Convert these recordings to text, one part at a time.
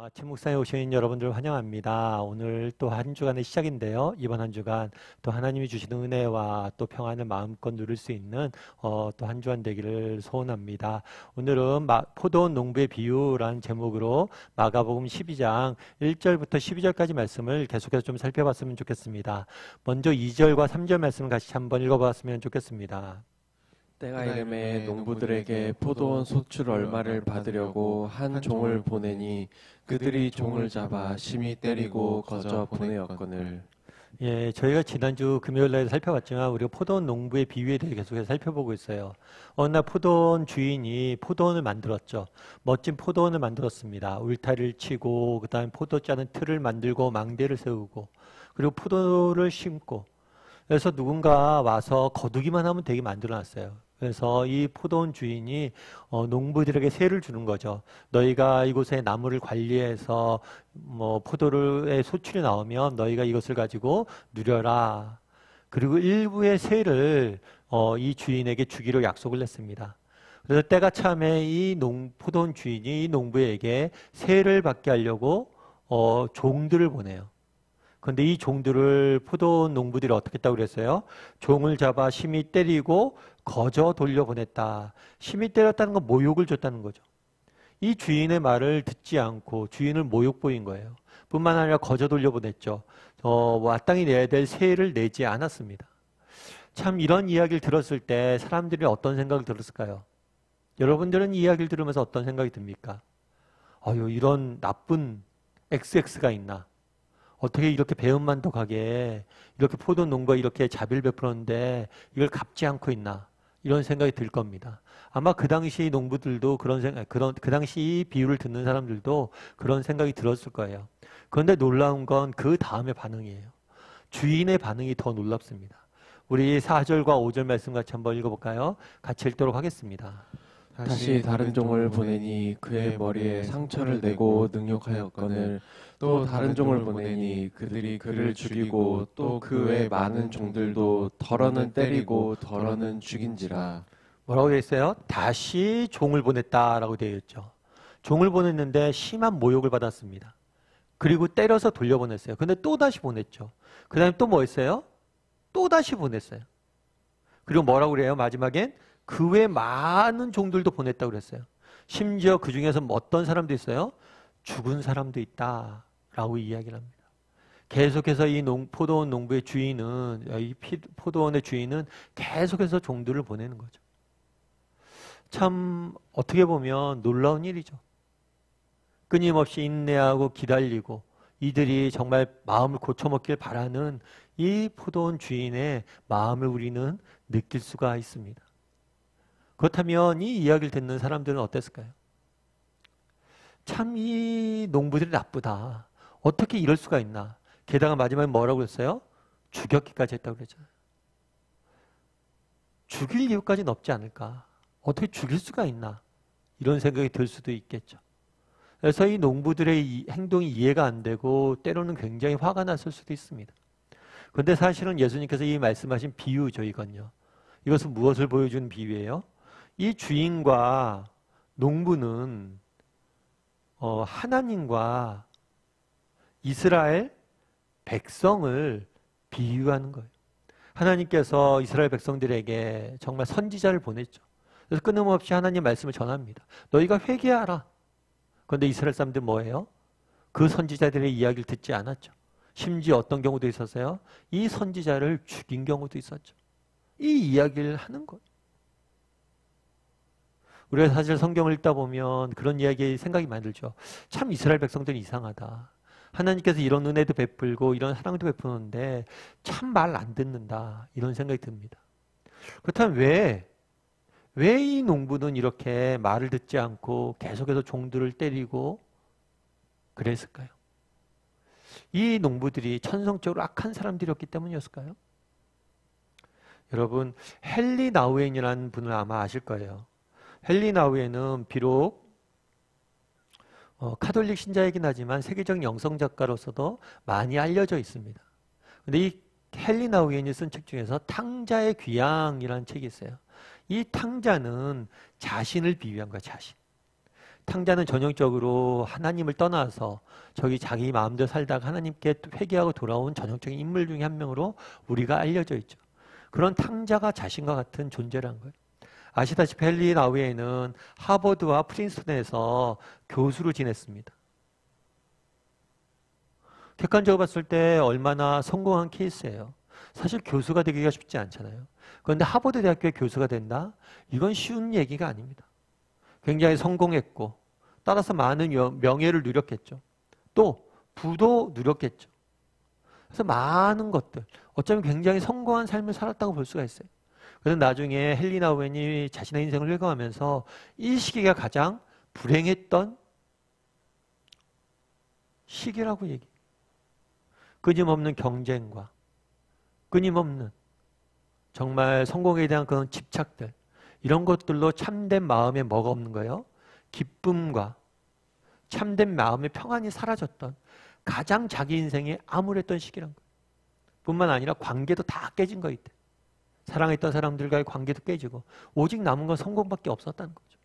아침 묵상에 오신 여러분들 환영합니다. 오늘 또 한 주간의 시작인데요. 이번 한 주간 또 하나님이 주시는 은혜와 또 평안을 마음껏 누릴 수 있는 또 한 주간 되기를 소원합니다. 오늘은 포도원 농부의 비유라는 제목으로 마가복음 12장 1절부터 12절까지 말씀을 계속해서 좀 살펴봤으면 좋겠습니다. 먼저 2절과 3절 말씀을 같이 한번 읽어봤으면 좋겠습니다. 때가 이름에 농부들에게 포도원 소출 얼마를 받으려고 한 종을 보내니 그들이 종을 잡아 심히 때리고 거저 보내었거늘. 예, 저희가 지난주 금요일날 살펴봤지만 우리가 포도원 농부의 비유에 대해 계속해서 살펴보고 있어요. 어느 날 포도원 주인이 포도원을 만들었죠. 멋진 포도원을 만들었습니다. 울타리를 치고 그 다음에 포도 짜는 틀을 만들고 망대를 세우고 그리고 포도를 심고 그래서 누군가 와서 거두기만 하면 되게 만들어놨어요. 그래서 이 포도원 주인이 농부들에게 세를 주는 거죠. 너희가 이곳에 나무를 관리해서 포도의 소출이 나오면 너희가 이것을 가지고 누려라. 그리고 일부의 세를 이 주인에게 주기로 약속을 했습니다. 그래서 때가 참에 이 포도원 주인이 이 농부에게 세를 받게 하려고 종들을 보내요. 그런데 이 종들을 포도원 농부들이 어떻게 했다고 그랬어요? 종을 잡아 심히 때리고 거저 돌려보냈다. 심히 때렸다는 건 모욕을 줬다는 거죠. 이 주인의 말을 듣지 않고 주인을 모욕보인 거예요. 뿐만 아니라 거저 돌려보냈죠. 마땅히 내야 될 세를 내지 않았습니다. 참 이런 이야기를 들었을 때 사람들이 어떤 생각을 들었을까요? 여러분들은 이 이야기를 들으면서 어떤 생각이 듭니까? 아유, 이런 나쁜 XX가 있나? 어떻게 이렇게 배은만덕하게 이렇게 포도 농부가 이렇게 자비를 베풀었는데 이걸 갚지 않고 있나? 이런 생각이 들 겁니다. 아마 그 당시 농부들도 그 당시 이 비유를 듣는 사람들도 그런 생각이 들었을 거예요. 그런데 놀라운 건 그 다음의 반응이에요. 주인의 반응이 더 놀랍습니다. 우리 4절과 5절 말씀 같이 한번 읽어볼까요? 같이 읽도록 하겠습니다. 다시 다른 종을 보내니 그의 머리에 상처를 내고 능욕하였거늘. 또 다른 종을 보내니 그들이 그를 죽이고 또 그 외 많은 종들도 덜어는 때리고 덜어는 죽인지라. 뭐라고 되어 있어요? 다시 종을 보냈다라고 되어 있죠. 종을 보냈는데 심한 모욕을 받았습니다. 그리고 때려서 돌려보냈어요. 근데 또 다시 보냈죠. 그 다음에 또 뭐 했어요? 또 다시 보냈어요. 그리고 뭐라고 그래요? 마지막엔 그 외 많은 종들도 보냈다고 그랬어요. 심지어 그 중에서 어떤 사람도 있어요? 죽은 사람도 있다라고 이야기를 합니다. 계속해서 이 포도원 농부의 주인은, 이 포도원의 주인은 계속해서 종들을 보내는 거죠. 참 어떻게 보면 놀라운 일이죠. 끊임없이 인내하고 기다리고 이들이 정말 마음을 고쳐먹길 바라는 이 포도원 주인의 마음을 우리는 느낄 수가 있습니다. 그렇다면 이 이야기를 듣는 사람들은 어땠을까요? 참 이 농부들이 나쁘다. 어떻게 이럴 수가 있나? 게다가 마지막에 뭐라고 그랬어요? 죽였기까지 했다고 그랬잖아요. 죽일 이유까지는 없지 않을까? 어떻게 죽일 수가 있나? 이런 생각이 들 수도 있겠죠. 그래서 이 농부들의 이 행동이 이해가 안 되고 때로는 굉장히 화가 났을 수도 있습니다. 그런데 사실은 예수님께서 이 말씀하신 비유죠, 이건요. 이것은 무엇을 보여주는 비유예요? 이 주인과 농부는 하나님과 이스라엘 백성을 비유하는 거예요. 하나님께서 이스라엘 백성들에게 정말 선지자를 보냈죠. 그래서 끊임없이 하나님 말씀을 전합니다. 너희가 회개하라. 그런데 이스라엘 사람들 뭐예요? 그 선지자들의 이야기를 듣지 않았죠. 심지어 어떤 경우도 있었어요? 이 선지자를 죽인 경우도 있었죠. 이 이야기를 하는 거예요. 우리가 사실 성경을 읽다 보면 그런 이야기 생각이 많이 들죠. 참 이스라엘 백성들이 이상하다. 하나님께서 이런 은혜도 베풀고 이런 사랑도 베푸는데 참 말 안 듣는다. 이런 생각이 듭니다. 그렇다면 왜 이 농부는 이렇게 말을 듣지 않고 계속해서 종들을 때리고 그랬을까요? 이 농부들이 천성적으로 악한 사람들이었기 때문이었을까요? 여러분, 헨리 나우엔이라는 분을 아마 아실 거예요. 헨리 나우엔은 비록 카톨릭 신자이긴 하지만 세계적인 영성 작가로서도 많이 알려져 있습니다. 근데 이 헨리 나우엔이 쓴 책 중에서 탕자의 귀향이라는 책이 있어요. 이 탕자는 자신을 비유한 거야, 자신. 탕자는 전형적으로 하나님을 떠나서 저기 자기 마음대로 살다가 하나님께 회개하고 돌아온 전형적인 인물 중에 한 명으로 우리가 알려져 있죠. 그런 탕자가 자신과 같은 존재란 거예요. 아시다시피 헨리 나우에는 하버드와 프린스턴에서 교수로 지냈습니다. 객관적으로 봤을 때 얼마나 성공한 케이스예요. 사실 교수가 되기가 쉽지 않잖아요. 그런데 하버드 대학교의 교수가 된다? 이건 쉬운 얘기가 아닙니다. 굉장히 성공했고 따라서 많은 명예를 누렸겠죠. 또 부도 누렸겠죠. 그래서 많은 것들, 어쩌면 굉장히 성공한 삶을 살았다고 볼 수가 있어요. 그래서 나중에 헨리 나우엔이 자신의 인생을 읽어가면서 이 시기가 가장 불행했던 시기라고 얘기해요. 끊임없는 경쟁과 끊임없는 정말 성공에 대한 그런 집착들, 이런 것들로 참된 마음에 뭐가 없는 거예요? 기쁨과 참된 마음의 평안이 사라졌던 가장 자기 인생에 암울했던 시기란 거예요. 뿐만 아니라 관계도 다 깨진 거 이때. 사랑했던 사람들과의 관계도 깨지고 오직 남은 건 성공밖에 없었다는 거죠.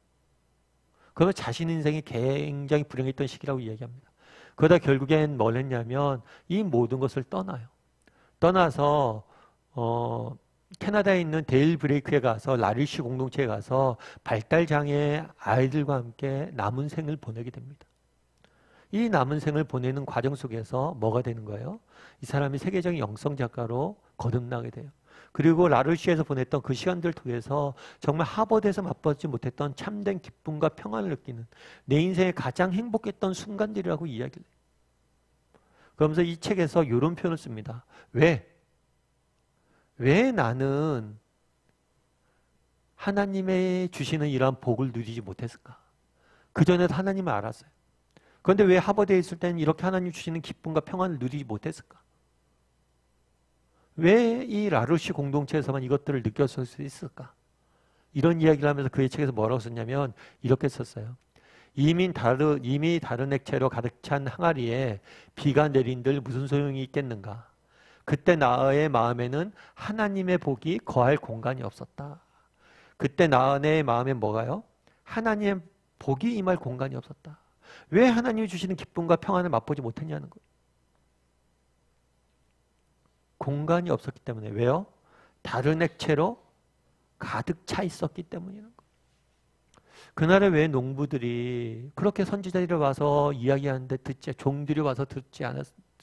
그러면 자신 인생이 굉장히 불행했던 시기라고 이야기합니다. 그러다 결국엔 뭘 했냐면 이 모든 것을 떠나요. 떠나서 캐나다에 있는 데일 브레이크에 가서 라리쉬 공동체에 가서 발달장애 아이들과 함께 남은 생을 보내게 됩니다. 이 남은 생을 보내는 과정 속에서 뭐가 되는 거예요? 이 사람이 세계적인 영성 작가로 거듭나게 돼요. 그리고 라르시에서 보냈던 그 시간들을 통해서 정말 하버드에서 맛보지 못했던 참된 기쁨과 평안을 느끼는 내 인생에 가장 행복했던 순간들이라고 이야기를 해요. 그러면서 이 책에서 이런 표현을 씁니다. 왜 나는 하나님의 주시는 이러한 복을 누리지 못했을까? 그전에도 하나님을 알았어요. 그런데 왜 하버드에 있을 때는 이렇게 하나님 주시는 기쁨과 평안을 누리지 못했을까? 왜 이 라르시 공동체에서만 이것들을 느꼈을 수 있을까? 이런 이야기를 하면서 그의 책에서 뭐라고 썼냐면 이렇게 썼어요. 이미 다른 액체로 가득 찬 항아리에 비가 내린들 무슨 소용이 있겠는가? 그때 나의 마음에는 하나님의 복이 거할 공간이 없었다. 그때 나의 마음에 뭐가요? 하나님의 복이 임할 공간이 없었다. 왜 하나님이 주시는 기쁨과 평안을 맛보지 못했냐는 거예요. 공간이 없었기 때문에. 왜요? 다른 액체로 가득 차 있었기 때문이라는 거예요. 그날에 왜 농부들이 그렇게 선지자들이 와서 이야기하는데 종들이 와서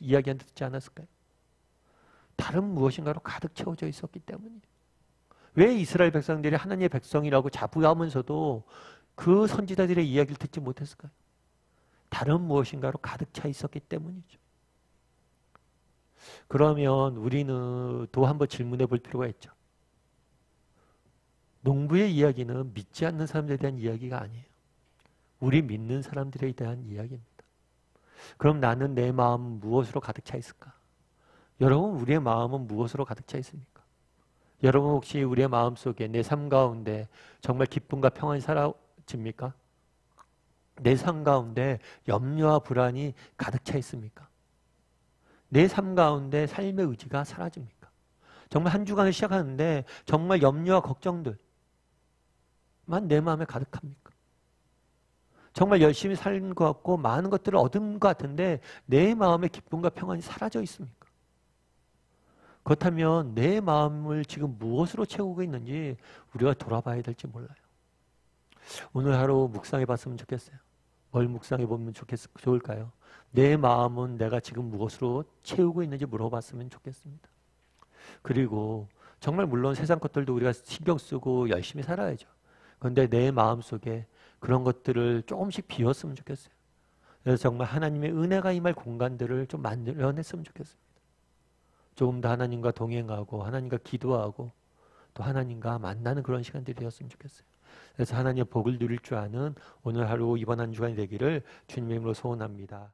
이야기하는데 듣지 않았을까요? 다른 무엇인가로 가득 채워져 있었기 때문이에요. 왜 이스라엘 백성들이 하나님의 백성이라고 자부하면서도 그 선지자들의 이야기를 듣지 못했을까요? 다른 무엇인가로 가득 차 있었기 때문이죠. 그러면 우리는 또 한번 질문해 볼 필요가 있죠. 농부의 이야기는 믿지 않는 사람들에 대한 이야기가 아니에요. 우리 믿는 사람들에 대한 이야기입니다. 그럼 나는 내 마음 무엇으로 가득 차 있을까? 여러분, 우리의 마음은 무엇으로 가득 차 있습니까? 여러분, 혹시 우리의 마음 속에 내 삶 가운데 정말 기쁨과 평안이 사라집니까? 내 삶 가운데 염려와 불안이 가득 차 있습니까? 내 삶 가운데 삶의 의지가 사라집니까? 정말 한 주간을 시작하는데 정말 염려와 걱정들만 내 마음에 가득합니까? 정말 열심히 사는 것 같고 많은 것들을 얻은 것 같은데 내 마음의 기쁨과 평안이 사라져 있습니까? 그렇다면 내 마음을 지금 무엇으로 채우고 있는지 우리가 돌아봐야 될지 몰라요. 오늘 하루 묵상해 봤으면 좋겠어요. 뭘 묵상해 보면 좋을까요? 내 마음은 내가 지금 무엇으로 채우고 있는지 물어봤으면 좋겠습니다. 그리고 정말 물론 세상 것들도 우리가 신경 쓰고 열심히 살아야죠. 그런데 내 마음 속에 그런 것들을 조금씩 비웠으면 좋겠어요. 그래서 정말 하나님의 은혜가 임할 공간들을 좀 만들어냈으면 좋겠습니다. 조금 더 하나님과 동행하고 하나님과 기도하고 또 하나님과 만나는 그런 시간들이 되었으면 좋겠어요. 그래서 하나님의 복을 누릴 줄 아는 오늘 하루 이번 한 주간이 되기를 주님의 이름으로 소원합니다.